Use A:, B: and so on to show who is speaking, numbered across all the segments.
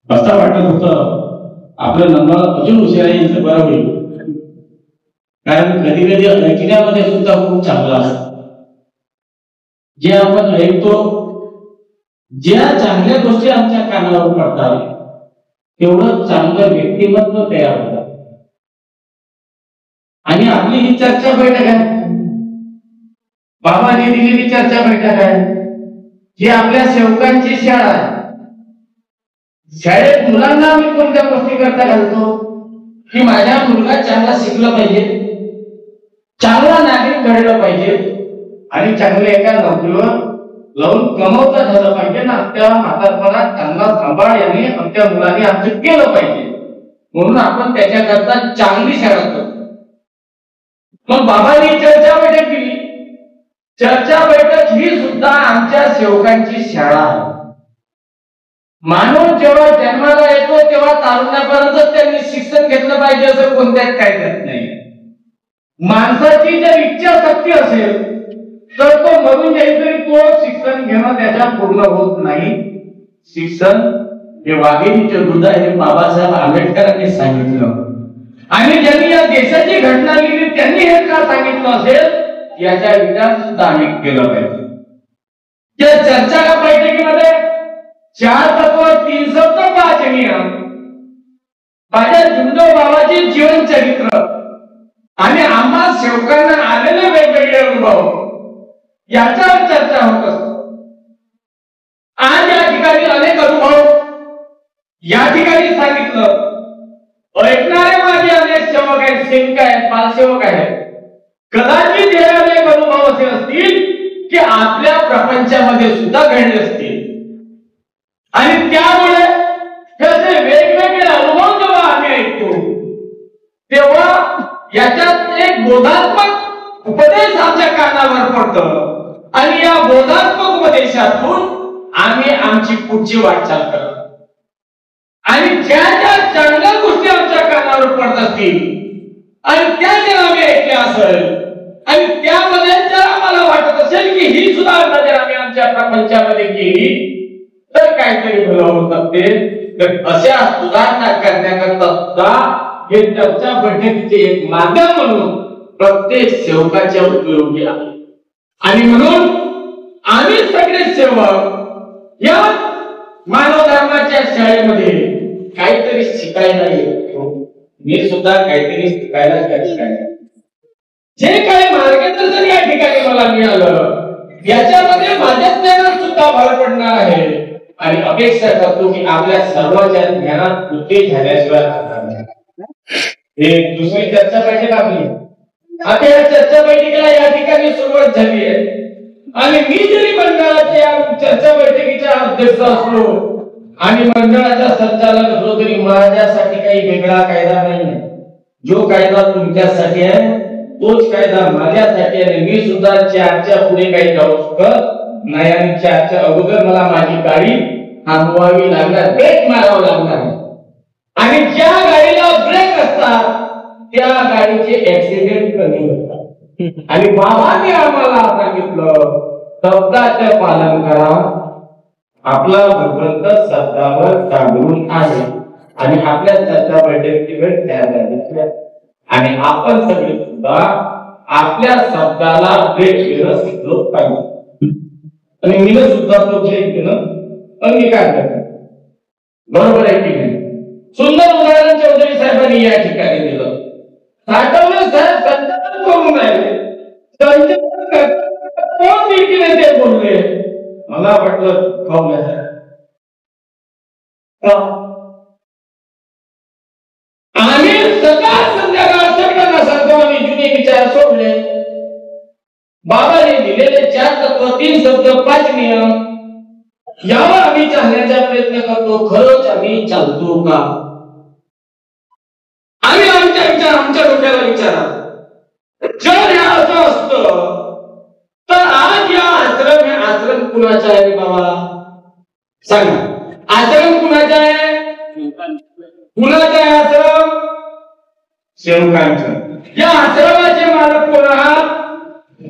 A: असं वाटत होतं आपलं नंबर अजून उशिरा येईल तर बरं होईल, कारण कधी कधी ऐकण्यामध्ये सुद्धा खूप चांगलं असतं. जे आपण ऐकतो, ज्या चांगल्या गोष्टी आमच्या कानावर पडतात तेवढं चांगलं व्यक्तिमत्व तयार होतं. आणि आपली ही चर्चा बैठक आहे, बाबांनी दिलेली चर्चा बैठक आहे, ही आपल्या सेवकांची शाळा आहे. शाळेत मुलांना आम्ही कोणत्या गोष्टी करता घालतो की माझा मुलगा चांगला शिकला पाहिजे, चांगला नागरिक घडला पाहिजे आणि चांगल्या एका नोकरीवर लावून कमवता झालं पाहिजे ना. त्या म्हातारपणात चांगला सांभाळ यांनी आमच्या मुलांनी आमचं केलं पाहिजे, म्हणून आपण त्याच्याकरता चांगली शाळा करतो. मग बाबांनी चर्चा बैठक केली. चर्चा बैठक ही सुद्धा आमच्या सेवकांची शाळा आहे. माणूस जेव्हा जन्माला येतो तेव्हा तारुण्यापर्यंत त्यांनी शिक्षण घेतलं पाहिजे असं कोणत्याच कायद्यात नाही. माणसाची जर इच्छाशक्ती असेल तर तो मरून जाईल तरी तो शिक्षण घेणं त्याच्या पूर्ण होत नाही. शिक्षण हे वाघिणीचे दूध आहे, हे बाबासाहेब आंबेडकरांनी सांगितलं. आणि ज्यांनी या देशाची घटना लिहिली त्यांनी हे का सांगितलं असेल याचा विचार सुद्धा आम्ही केला पाहिजे. त्या चर्चा बैठकीमध्ये 4 तत्व 3 शब्द 5 नियम, माझ्या जुंदो बाबाचे जीवन चरित्र आणि आम्हा सेवकांना आलेले वेगवेगळे अनुभव याच्यावर चर्चा होत असते. आज या ठिकाणी अनेक अनुभव या ठिकाणी सांगितलं. ऐकणारे माझे अनेक सेवक आहेत, सेवक आहेत, बालसेवक आहेत. कदाचित हे अनेक अनुभव असे असतील की आपल्या प्रपंचामध्ये सुद्धा घडले असतील आणि त्यामुळे त्याचे वेगवेगळे अनुभव जेव्हा आम्ही ऐकतो तेव्हा याच्यात एक बोधात्मक उपदेश आमच्या कानावर पडतं आणि या बोधात्मक उपदेशातून आम्ही आमची पुढची वाटचाल करतो. आणि ज्या ज्या चांगल्या गोष्टी आमच्या कानावर पडत असतील आणि त्या जर आम्ही ऐकल्या असेल आणि त्यामध्ये जर आम्हाला वाटत असेल की ही सुधारणा जर आम्ही आमच्या प्रपंचामध्ये केली तर काहीतरी भलं होऊ शकते, तर अशा सुधारणा करण्याकरता सुद्धा हे चर्चा बैठकीचे एक माध्यम म्हणून प्रत्येक सेवकाच्या उपयोगी आहे. आणि म्हणून आम्ही सगळे सेवक या मानव धर्माच्या शाळेमध्ये काहीतरी शिकायला येतो. मी सुद्धा काहीतरी शिकायला जे काही मार्गदर्शन या ठिकाणी मला मिळालं याच्यामध्ये माझ्या ज्ञानात सुद्धा भर पडणार आहे आणि अपेक्षा करतो की आपल्या सर्वांच्या ज्ञानात वृद्धी झाल्याशिवाय राहणार नाही. हे दुसरी चर्चा बैठक आपली. आता या चर्चा बैठकीला या ठिकाणी सुरुवात झाली आहे आणि मी जरी मंडळाच्या चर्चा बैठकीचा अध्यक्ष असलो आणि मंडळाचा संचालक असलो तरी माझ्यासाठी काही वेगळा कायदा नाही. जो कायदा तुमच्यासाठी आहे तोच कायदा माझ्यासाठी आहे. मी सुद्धा 4च्या पुढे काही जाऊ शकत नाही आणि 4च्या अगोदर मला माझी गाडी थांबवावी लागणार, ब्रेक मारावं लागणार आणि ज्या गाडीला ब्रेक असतात त्या गाडीचे ऍक्सिडेंट कमी होतात. आणि बाबांनी आम्हाला सांगितलं शब्दाचे पालन करा. आपला भगवंत शब्दावर जागृत आहे आणि आपल्या चर्चा बैठकीची वेळ तयार झाली आणि आपण सगळे सुद्धा आपल्या शब्दाला ब्रेक घेणं शिकलो पाहिजे. आणि मी सुद्धा तो ब्रेक घेणं अंगीकार करतो. बरोबर आहे की नाही? सुंदर उदाहरण चौधरी साहेबांनी या ठिकाणी दिलं. साठवले साहेब संचालन करून राहिले, कोण रीतीने ते बोलले मला वाटलं खाऊ आम्ही सकाळ संध्याकाळ सगळ्यांना सांगतो आम्ही जुने विचार सोडले. बाबाने दिलेले 4 तत्व 3 शब्द 5 नियम यावर आम्ही चालण्याचा प्रयत्न करतो. खरंच आम्ही चालतो का? आम्ही आमच्या डोक्याला विचारा. जर हे असं असतं तर आज या आश्रम कुणाचा आहे बाबा सांगा? आश्रम कुणाचा आहे? कुणाचा आहे आश्रम? सेवकांचा. या आश्रमाचे मालक कोण आहात?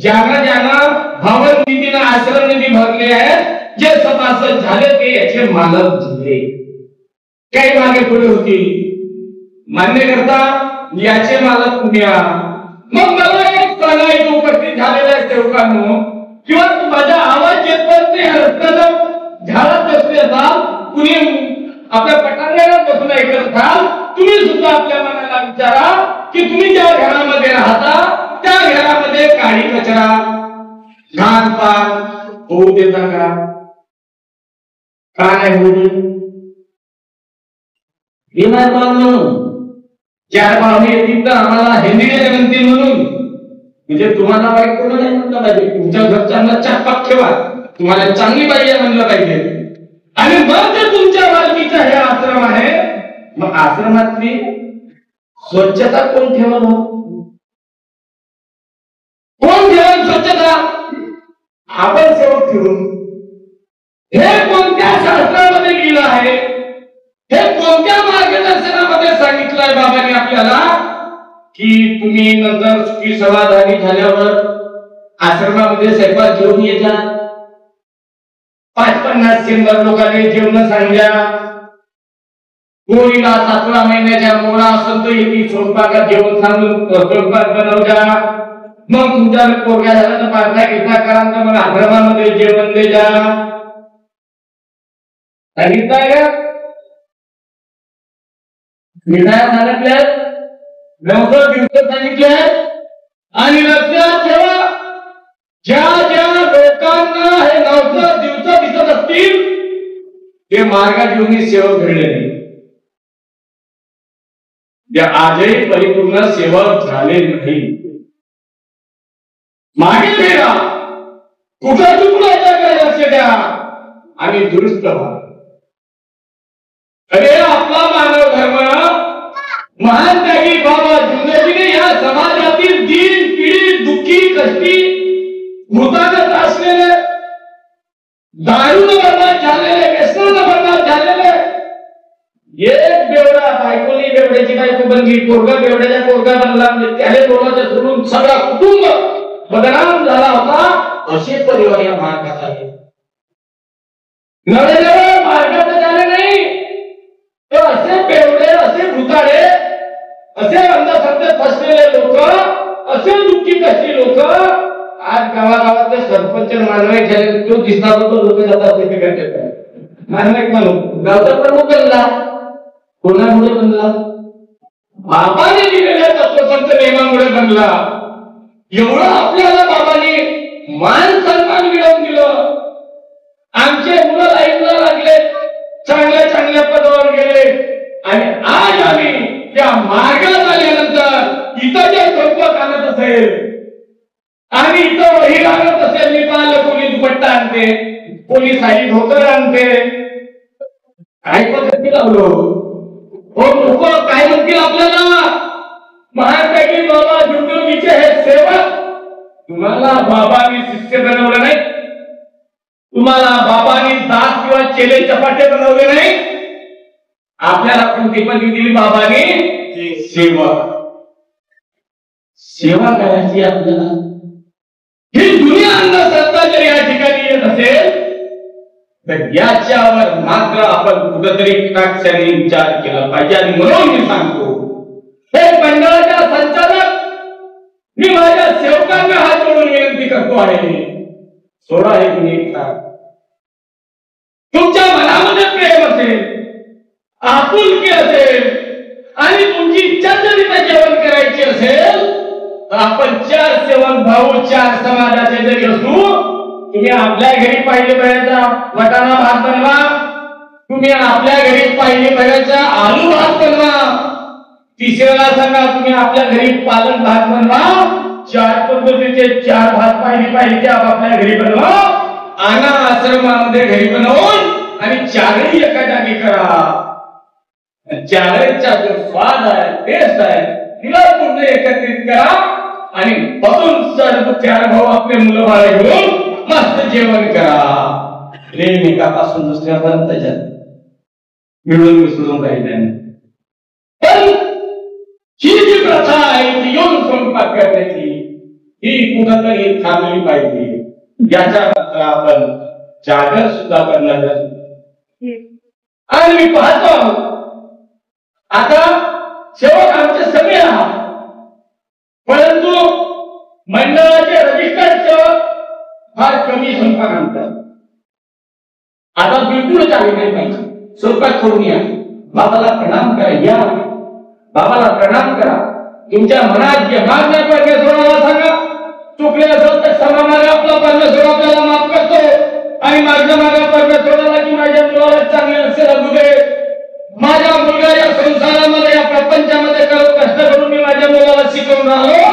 A: ज्यांना भवन निधीने आश्रम निधी भरले आहेत, जे सभासद झाले ते याचे मालक झाले. काही मागे पुढे होती, मान्य करता याचे मालक तुम्ही आहात. मग मला एक सांगायचं उपस्थित झालेल्या सेवकांनो, किंवा माझा आवाज येतपर्यंत या रस्त्याला झाडात बसले असाल, कुणी आपल्या पटांगणात बसून ऐकत असाल, तुम्ही सुद्धा आपल्या मनाला विचारा की तुम्ही ज्या घरामध्ये राहता त्या घरामध्ये काळी कचरा घाण पान होऊ देता का नाही होऊ देत? येणार म्हणून चार पाहुणे येतील तर आम्हाला हेंद्रीने म्हणतील म्हणून, म्हणजे तुम्हाला वाईट कोण नाही म्हणलं पाहिजे, तुमच्या घरच्यांना चाकपाक ठेवा, तुम्हाला चांगली पाहिजे म्हणलं पाहिजे. आणि मग ते तुमच्या मालकीचा हे आश्रम आहे, मग आश्रमातली स्वच्छता कोण ठेवलं? कोण ठेवलं स्वच्छता? आपण सेवक ठेवून. हे कोणत्या शास्त्रामध्ये लिहिलं आहे? हे कोणत्या मार्गदर्शनामध्ये सांगितलंय बाबांनी आपल्याला की तुम्ही नंतर सुखी समाधानी झाल्यावर आश्रमामध्ये स्वयंपाक घेऊन येता, 50-50 शंभर लोकांनी जेवण सांगा, पोरीला 7व्या महिन्याच्या मोळा असेल तर येते स्वयंपाकात जेवण सांगून स्वयंपाक बनवजा, मग तुमच्या पोरगा झाला तर पाठला घेता करा तर मग आश्रमामध्ये जेवण दे जा. सांगितलंय का? निर्णय सांगितले, 90 दिवस सांगितले. आणि लक्षात ठेवा, ज्या ज्या लोकांना हे 90 दिवस दिसत असतील ते मार्गजीवनी सेवक घडले नाही, ते आजही परिपूर्ण सेवक झाले नाही. मागे फेरा, कुठं चुकलं त्याकडे लक्ष द्या आणि दुरुस्त व्हा. अरे आपला मानव धर्म महान त्यागी बाबा जुनेजीने या समाजातील दीन पीडित दुःखी कष्टी भूतागत असलेले, दारूने बर्बाद झालेले, व्यसनाने बर्बाद झालेले, एक बेवडा बायकोली बेवड्याची बायको बनली, पोरगा बेवड्याच्या पोरगा बनला, म्हणजे त्याने बोलायचं सोडून सगळा कुटुंब बदनाम झाला होता, असे परिवार या मार्गात आले. नवे मार्गात झाले नाही तर असे बेवडे, असे भूताडे, असे अंधश्रद्धेत फसलेले लोक, असे दुःखी कष्टी लोक आज गावागावातले सरपंच मानवाईक झाले. तो दिसणार तो लोक जातात तिथे करतात मानवाईक म्हणून. गावचा प्रमुख बनला, कोणामुळे बनला? बाबाने दिलेल्या तत्वसंत नियमामुळे बनला. एवढं आपल्याला बाबांनी मान सन्मान मिळवून दिलं. आमचे मुलं लाईनला लागले, चांगल्या चांगल्या पदावर गेले, आणि आज आम्ही त्या मार्गात आल्यानंतर इथं जे स्वयंपाक आणत असेल आणि इथं वही लागत असेल, मी पाहिलं कोणी दुपट्टा आणते, कोणी साडी धोतर आणते, काय पद्धती लावलो हो. लोक काय म्हणतील आपल्याला? महात्यागी बाबा जुटोजीचे हे सेवक. तुम्हाला बाबांनी शिष्य बनवलं नाही, तुम्हाला बाबांनी दास किंवा चेले चपाटे बनवले नाही, आपल्याला कोणती पदवी दिली बाबांनी? सेवा. सेवा करायची आपल्याला. ही दुनिया अंधश्रद्धा जर या ठिकाणी येत असेल तर याच्यावर मात्र आपण कुठेतरी काक्षाने विचार केला पाहिजे. आणि म्हणून मी सांगतो, हे मंडळाच्या संचालक, मी माझ्या सेवकांना हात जोडून विनंती करतो आहे, सोडा हे गुन्हे. तुमच्या मनामध्ये प्रेम असेल, आपुलकी असेल आणि तुमची इच्छा जर इथं जेवण करायची असेल तर आपण 4 सेवक भाऊ 4 समाजाचे जरी असू, तुम्ही आपल्या घरी पाहिजे बघायचा वटाणा भात बनवा, तुम्ही आपल्या घरी पाहिजे बघायचा आलू भात बनवा, तिसऱ्याला सांगा तुम्ही आपल्या घरी पालक भात बनवा. 4 पद्धतीचे 4 भात पाहिजे ते आपल्या घरी बनवा, आणा आश्रमामध्ये घरी बनवून आणि 4ही एका जागी करा. 4चा जो स्वाद आहे, टेस्ट आहे, तिला पूर्ण एकत्रित करा आणि बसून सर्व 4 भाऊ आपले मुलं बाळ घेऊन मस्त जेवण करा. प्रेम एकापासून दुसऱ्यापर्यंत मिळून मिसळून राहिल्याने. पण ही जी प्रथा आहे ती येऊन स्वयंपाक करण्याची, ही कुठंतरी थांबली पाहिजे. याच्या मात्र आपण जागर सुद्धा करणार. आणि मी पाहतो आता सेवक आमचे सगळे आहात, परंतु मंडळाचे रजिस्टर्ड सेवक फार कमी संख्या आणतात. आता बिलकुल चालू नाही पाहिजे. स्वरूपात करून या, बाबाला प्रणाम करा. या बाबाला प्रणाम करा. तुमच्या मनात जे मागण्या परमेश्वराला सांगा. चुकले असेल तर क्षमा मागा. आपला परमेश्वर आपल्याला माफ करतो. आणि माझ्या मागा परमेश्वराला की माझ्या मुलाला चांगले लक्ष लागू दे. माझा मुलगा या संसारामध्ये या प्रपंचामध्ये कष्ट करून मी माझ्या मुलाला शिकवून राहिलो.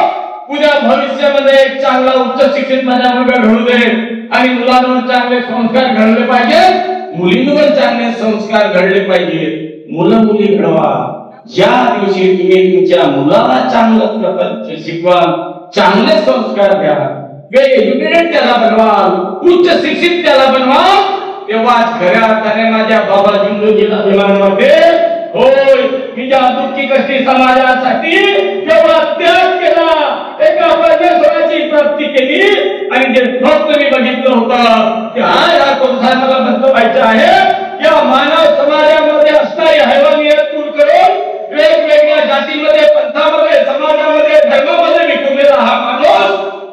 A: उद्या भविष्यामध्ये एक चांगला उच्च शिक्षित माझ्या मुलगा घडू दे. आणि मुलांवर चांगले संस्कार घडले पाहिजे, मुलींवर चांगले संस्कार घडले पाहिजे. मुलं मुली घडवा. ज्या दिवशी तुम्ही तुमच्या मुलाला चांगलं प्रकारचे शिकवा, चांगले संस्कार द्या, वेल एज्युकेटेड त्याला बनवाल, उच्च शिक्षित त्याला बनवाल, तेव्हाच खऱ्या अर्थाने माझ्या बाबा जिंदगीला अभिमान वाटेल. होय, मी ज्या दुःखी कष्टी समाजासाठी एवढा त्याग केला, एका परमेश्वराची प्राप्ती केली. आणि जे स्वप्न मी बघितलं होतं की आज हा संसाराला बंद व्हायचा आहे, या मानव समाजामध्ये असणारी हैवानियत दूर करून वेगवेगळ्या जातीमध्ये, पंथामध्ये, समाजामध्ये, धर्मामध्ये विखुरलेला हा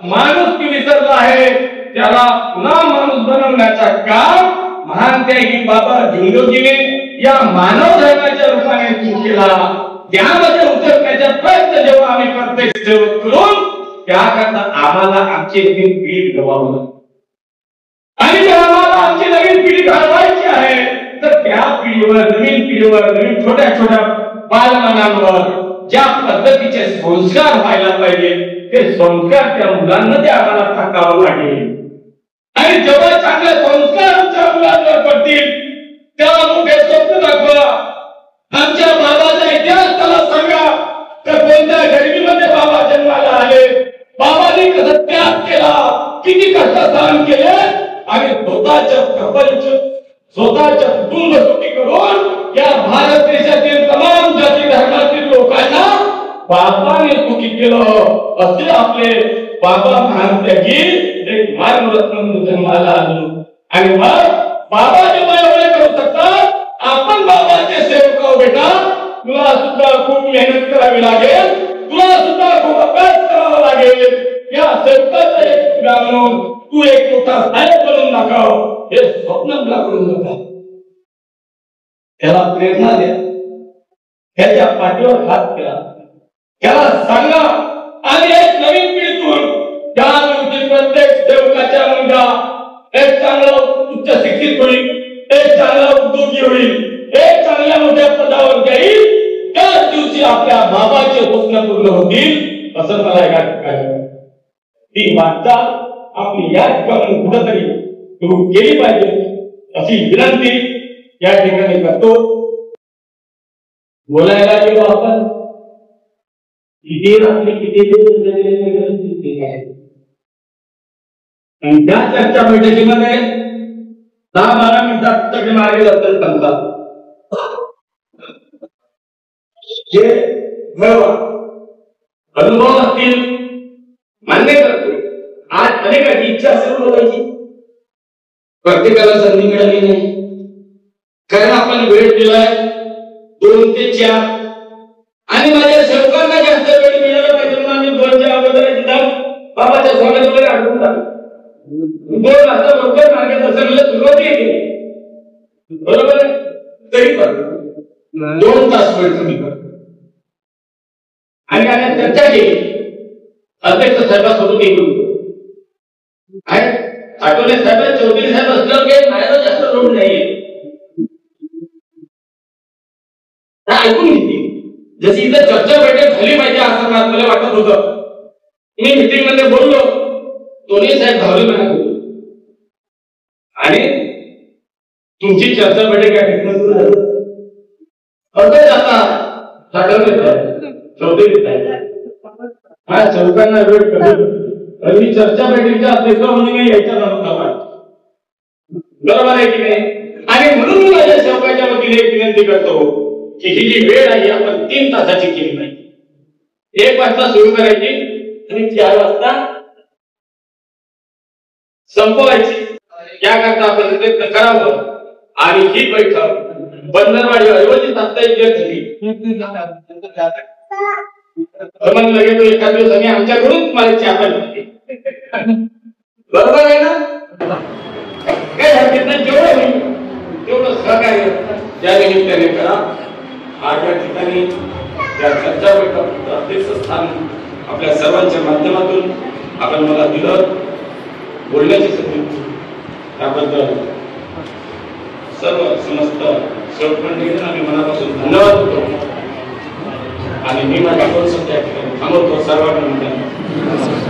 A: माणूस की विसरला आहे. त्याला पुन्हा माणूस बनवण्याचा काम महान त्यागी बाबा जिंदगीने या मानव धर्माच्या रूपाने सुरू केला. त्यामध्ये उतरण्याचा प्रयत्न जेव्हा आम्ही प्रत्येक सेवक करून, त्याकरता आम्हाला आमची नवीन पिढी घडवावी लागते. आणि जर आम्हाला आमची नवीन पिढी घडवायची आहे, तर त्या पिढीवर, नवीन पिढीवर, नवीन छोट्या छोट्या बालमानांवर ज्या पद्धतीचे संस्कार व्हायला पाहिजे, ते संस्कार त्या मुलांमध्ये आम्हाला टाकावं लागेल. आणि जेव्हा चांगले संस्कार आमच्या मुलांवर पडतील, तेव्हा मोठे स्वप्न दाखवा. आमच्या बाबाचा इतिहास त्याला सांगा. तर कोणत्या गरिबीमध्ये बाबा जन्माला आले, बाबांनी कसं त्याग केला, किती कष्ट सहन केले, आणि स्वतःच्या प्रपंच, स्वतःच्या कुटुंब सुखी करून या भारत देशातील तमाम जाती धर्मातील लोकांना बाबाने सुखी केलं. असे आपले बाबा महान त्यागी एक मार्गरत्न जन्माला आलो. आणि मग बाबा जेव्हा एवढे करू शकतात, आपण बाबाचे सेवक आहोत. बेटा, तुला सुद्धा खूप मेहनत करावी लागेल, तुला सुद्धा खूप अभ्यास करावा लागेल. या सेवकाचा एक म्हणून तू एक मोठा साहेब बनून दाखव, हे स्वप्न करून नका. त्याला प्रेरणा द्या, त्याच्या पाठीवर हात द्या, त्याला सांगा. आणि एक नवीन पिढीतून त्या प्रत्येक सेवकाच्या मुलगा एक चांगला उच्च शिक्षित होईल, एक चांगला उद्योगी होईल, एक चांगल्या मोठ्या पदावर जाईल. त्याच दिवशी आपल्या बाबाचे स्वप्न पूर्ण होतील, असं मला या ठिकाणी ती वाटचाल आपली या ठिकाणी कुठंतरी सुरू केली पाहिजे, अशी विनंती या ठिकाणी करतो. बोलायला गेलो आपण किती रात्री किती आणि त्या चर्चा बैठकीमध्ये 10-12 मिनिटात सगळे मार्ग दर्शन सांगतात. जे अनुभव असतील मान्य करतो. आज अनेकांची इच्छा असेल बोलायची, प्रत्येकाला संधी मिळाली नाही, कारण आपण वेळ दिलाय 2 ते 4. आणि माझ्या सेवकांना जास्त वेळ मिळाला पाहिजे म्हणून आम्ही 2च्या अगोदर बाबाच्या स्वागतामध्ये अडकून टाकलो. 2 वाजता बरोबर मार्गदर्शनाला सुरुवात केली, बरोबर आहे. तरी पण 2 तास वेळ कमी करतो. आणि आम्ही चर्चा केली अध्यक्ष साहेबांसोबत एकूण आठवले साहेब, चौधरी साहेब असल्यावर काही माझ्याला जास्त लोड नाहीये, ऐकून घेतली. जशी इथं चर्चा बैठक झाली पाहिजे असं मला वाटत होतं. मी मीटिंग मध्ये बोललो, दोन्ही साहेब धावले म्हणाले आणि तुमची चर्चा बैठक या ठिकाणी असं जाता चौधरी साहेब माझ्या चौकांना वेळ कमी, मी चर्चा बैठकीच्या अध्यक्ष म्हणून यायचा नव्हता, बरोबर आहे की नाही. आणि म्हणून मी माझ्या सेवकाच्या वतीने एक विनंती करतो की ही जी वेळ आहे आपण 3 तासाची केली पाहिजे. 1 वाजता सुरू करायची आणि 4 वाजता संपवायची, याकरता आपण प्रयत्न करावं. आणि ही बैठक बंधनवाडी ऐवजी साप्ताहिक जग झाली म्हणलं गेलो एका दिवसाने आमच्याकडून तुम्हाला चहा बरोबर आहे ना काय हरकत नाही जेवढं होईल तेवढं सहकार्य ज्या निमित्ताने करा आज या ठिकाणी या चर्चा बैठक अध्यक्षस्थान आपल्या सर्वांच्या माध्यमातून आपण मला दिलं बोलण्याची संधी त्याबद्दल सर्व समस्त सहमंडळींना आम्ही मनापासून धन्यवाद देतो आणि मी माझा दोन शब्द या ठिकाणी थांबवतो सर्वांना